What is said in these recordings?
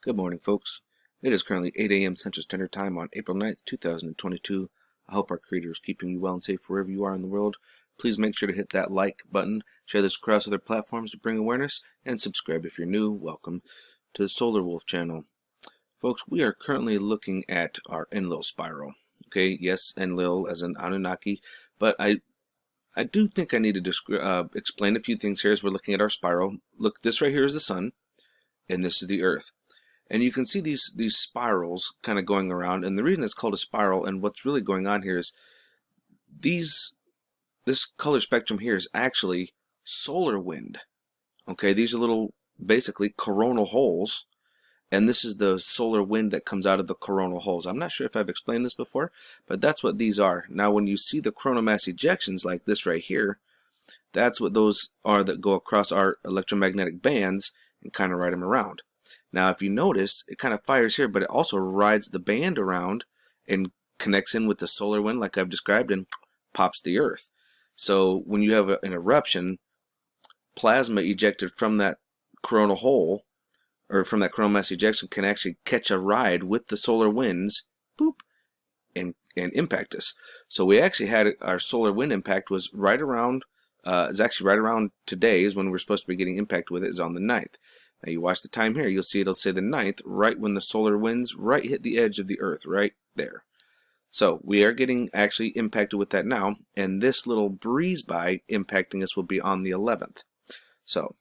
Good morning, folks. It is currently 8 a.m. Central Standard Time on April 9th, 2022. I hope our Creator is keeping you well and safe wherever you are in the world. Please make sure to hit that like button, share this across other platforms to bring awareness, and subscribe if you're new. Welcome to the Solar Wolf channel. Folks, we are currently looking at our Enlil spiral. Okay, yes, Enlil as an Anunnaki, but I do think I need to explain a few things here as we're looking at our spiral. Look, this right here is the Sun, and this is the Earth. And you can see these spirals kind of going around, and the reason it's called a spiral and what's really going on here is this color spectrum here is actually solar wind. Okay, these are little basically coronal holes, and this is the solar wind that comes out of the coronal holes. I'm not sure if I've explained this before, but that's what these are. Now when you see the coronal mass ejections like this right here, that's what those are that go across our electromagnetic bands and kind of ride them around. Now if you notice, it kind of fires here, but it also rides the band around and connects in with the solar wind like I've described and pops the Earth. So when you have an eruption, plasma ejected from that coronal hole, or from that coronal mass ejection, can actually catch a ride with the solar winds, boop, and impact us. So we actually had our solar wind impact was right around, is actually right around today is when we're supposed to be getting impact with it, is on the 9th. Now you watch the time here, you'll see it'll say the 9th, right when the solar winds right hit the edge of the Earth, right there. So we are getting actually impacted with that now, and this little breeze by impacting us will be on the 11th. So,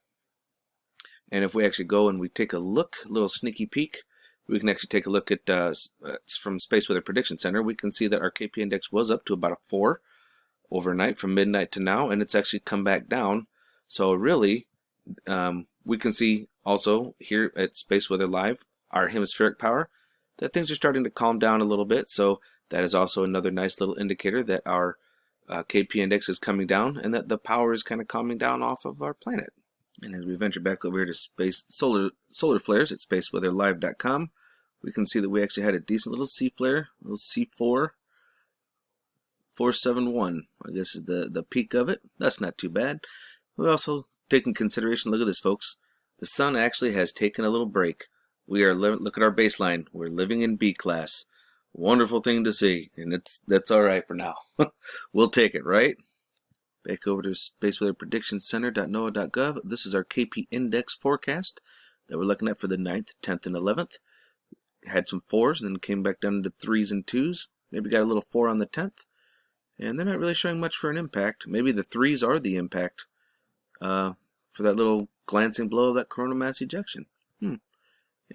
and if we actually go and we take a look, a little sneaky peek, we can actually take a look at from Space Weather Prediction Center. We can see that our KP index was up to about a 4 overnight from midnight to now, and it's actually come back down. So really, we can see also here at Space Weather Live, our hemispheric power, that things are starting to calm down a little bit. So that is also another nice little indicator that our KP index is coming down and that the power is kind of calming down off of our planet. And as we venture back over here to space solar flares at spaceweatherlive.com, we can see that we actually had a decent little C flare, little C4 471, I guess is the peak of it. That's not too bad. We also take in consideration, look at this, folks. The sun actually has taken a little break. We are look at our baseline. We're living in B class. Wonderful thing to see, and that's all right for now. We'll take it, right? Back over to spaceweatherpredictioncenter.noaa.gov. This is our KP index forecast that we're looking at for the 9th, 10th, and 11th. Had some 4s and then came back down to 3s and 2s. Maybe got a little 4 on the 10th. And they're not really showing much for an impact. Maybe the 3s are the impact for that little glancing blow of that coronal mass ejection.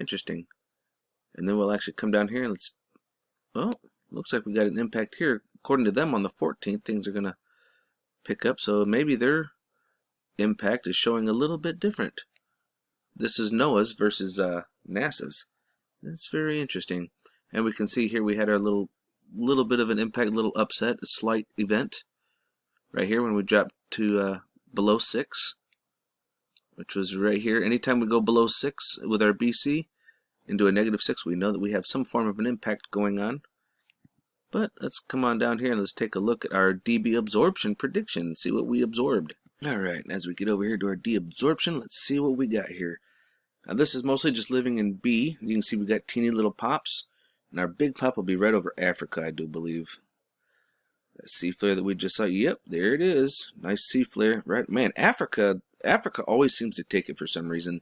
Interesting. And then we'll actually come down here and let's... Well, looks like we got an impact here. According to them, on the 14th, things are going to pick up. So maybe their impact is showing a little bit different. This is NOAA's versus NASA's. That's very interesting. And we can see here we had our little bit of an impact, little upset, a slight event right here when we dropped to below 6, which was right here. Anytime we go below 6 with our BC into a -6, we know that we have some form of an impact going on. But let's come on down here and let's take a look at our dB absorption prediction and see what we absorbed. Alright, as we get over here to our deabsorption, let's see what we got here. Now this is mostly just living in B. You can see we got teeny little pops. And our big pop will be right over Africa, I do believe. That C flare that we just saw, yep, there it is. Nice C flare, right? Man, Africa always seems to take it for some reason.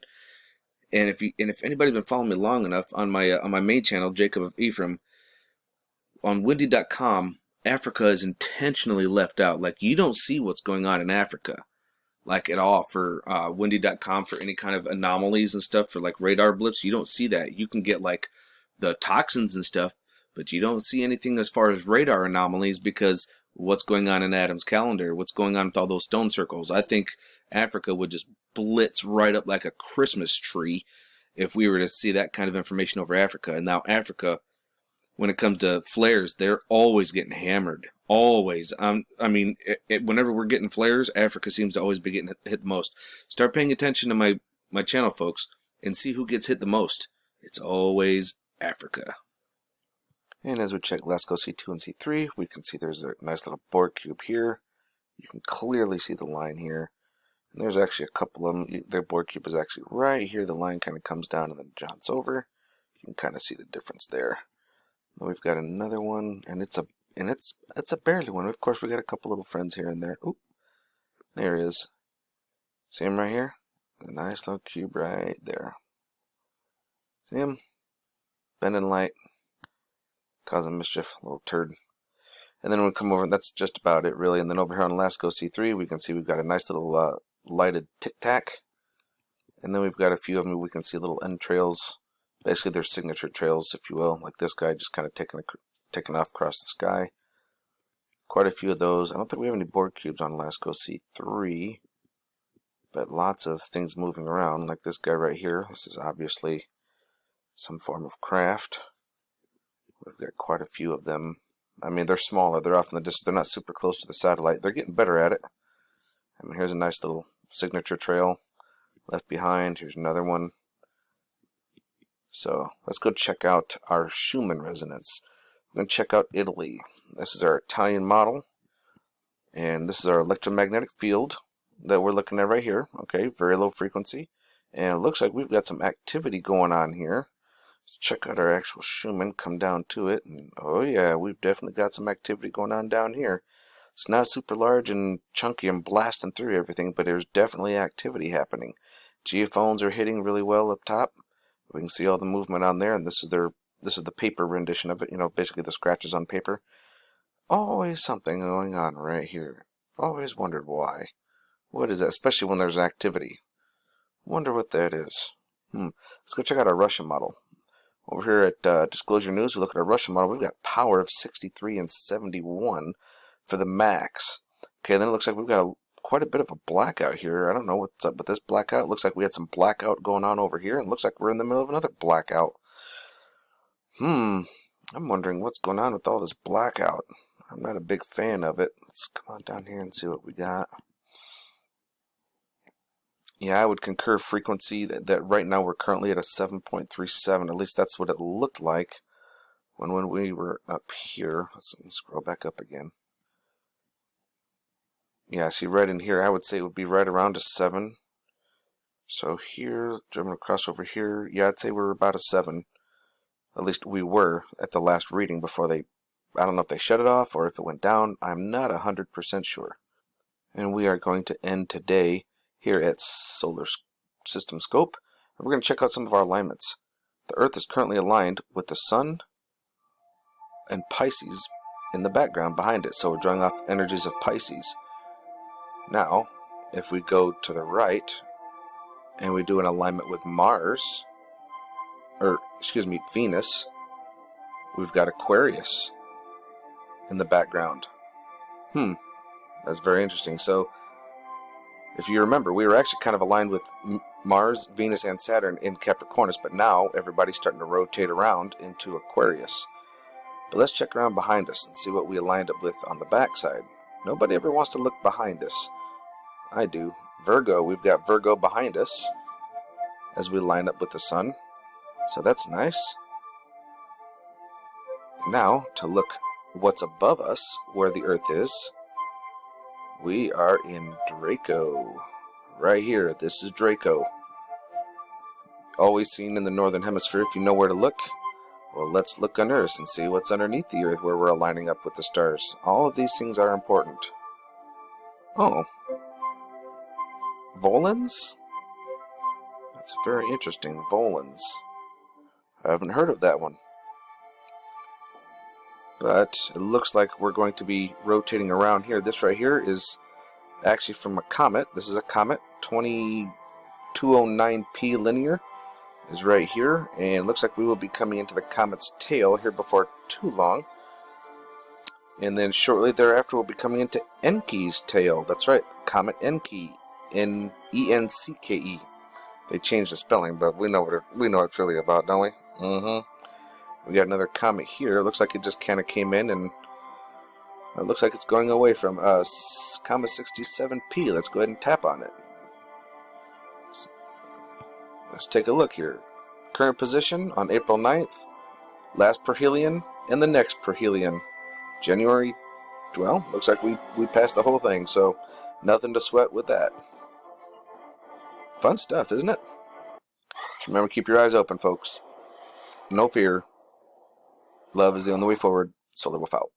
And if anybody's been following me long enough on my main channel, Jacob of Ephraim, on windy.com, Africa is intentionally left out. Like, you don't see what's going on in Africa, like, at all for windy.com for any kind of anomalies and stuff for like radar blips. You don't see that. You can get like the toxins and stuff, but you don't see anything as far as radar anomalies because what's going on in Adam's calendar, what's going on with all those stone circles. I think Africa would just blitz right up like a Christmas tree if we were to see that kind of information over Africa. And now Africa, when it comes to flares, they're always getting hammered. Always. I mean, whenever we're getting flares, Africa seems to always be getting hit the most. Start paying attention to my channel, folks, and see who gets hit the most. It's always Africa. And as we check LASCO C2 and C3, we can see there's a nice little Borg cube here. You can clearly see the line here. And there's actually a couple of them. Their Borg cube is actually right here. The line kind of comes down and then jaunts over. You can kind of see the difference there. Then we've got another one, and it's a barely one. Of course, we got a couple little friends here and there. Oop, there it is. See him right here? A nice little cube right there. See him? Bending light, causing mischief, little turd. And then when we come over, that's just about it really. And then over here on LASCO C3, we can see we've got a nice little lighted tic-tac. And then we've got a few of them. We can see little end trails. Basically, they're signature trails, if you will. Like this guy just kind of taking off across the sky. Quite a few of those. I don't think we have any board cubes on LASCO C3. But lots of things moving around. Like this guy right here. This is obviously some form of craft. We've got quite a few of them. I mean, they're smaller. They're off in the distance. They're not super close to the satellite. They're getting better at it. I mean, here's a nice little signature trail left behind. Here's another one. So let's go check out our Schumann Resonance. We're going to check out Italy. This is our Italian model. And this is our electromagnetic field that we're looking at right here. Okay, very low frequency. And it looks like we've got some activity going on here. Let's check out our actual Schumann, come down to it, and oh yeah, we've definitely got some activity going on down here. It's not super large and chunky and blasting through everything, but there's definitely activity happening. Geophones are hitting really well up top. We can see all the movement on there, and this is the paper rendition of it, you know, basically the scratches on paper. Always something going on right here. Always wondered why. What is that, especially when there's activity? Wonder what that is. Let's go check out our Russian model. Over here at Disclosure News, we look at our Russian model. We've got power of 63 and 71 for the max. Okay, then it looks like we've got quite a bit of a blackout here. I don't know what's up with this blackout. It looks like we had some blackout going on over here, and it looks like we're in the middle of another blackout. I'm wondering what's going on with all this blackout. I'm not a big fan of it. Let's come on down here and see what we got. Yeah, I would concur frequency that right now we're currently at a 7.37. At least that's what it looked like when we were up here. Let's scroll back up again. Yeah, see right in here, I would say it would be right around a 7. So here, jumping across over here, yeah, I'd say we're about a 7. At least we were at the last reading before they, I don't know if they shut it off or if it went down. I'm not 100% sure. And we are going to end today here at Solar System Scope. And we're going to check out some of our alignments. The Earth is currently aligned with the Sun and Pisces in the background behind it. So we're drawing off energies of Pisces. Now, if we go to the right and we do an alignment with Mars, or excuse me, Venus, we've got Aquarius in the background. That's very interesting. So if you remember, we were actually kind of aligned with Mars, Venus, and Saturn in Capricornus, but now everybody's starting to rotate around into Aquarius. But let's check around behind us and see what we aligned up with on the backside. Nobody ever wants to look behind us. I do. Virgo, we've got Virgo behind us as we line up with the Sun. So that's nice. Now, to look what's above us, where the Earth is, we are in Draco. Right here, this is Draco. Always seen in the northern hemisphere if you know where to look. Well, let's look under us and see what's underneath the Earth where we're aligning up with the stars. All of these things are important. Oh. Volans? That's very interesting. Volans. I haven't heard of that one. But it looks like we're going to be rotating around here. This right here is actually from a comet. This is a comet, 2209P linear is right here. And it looks like we will be coming into the comet's tail here before too long. And then shortly thereafter we'll be coming into Enki's tail. That's right, Comet Enki, N-E-N-C-K-E. They changed the spelling, but we know what it's really about, don't we? We got another comet here. It looks like it just kind of came in, and it looks like it's going away from Comet 67P. Let's go ahead and tap on it. Let's take a look here. Current position on April 9th. Last perihelion and the next perihelion. January, well, looks like we passed the whole thing, so nothing to sweat with that. Fun stuff, isn't it? Just remember, keep your eyes open, folks. no fear. Love is the only way forward. Solar Wolf out.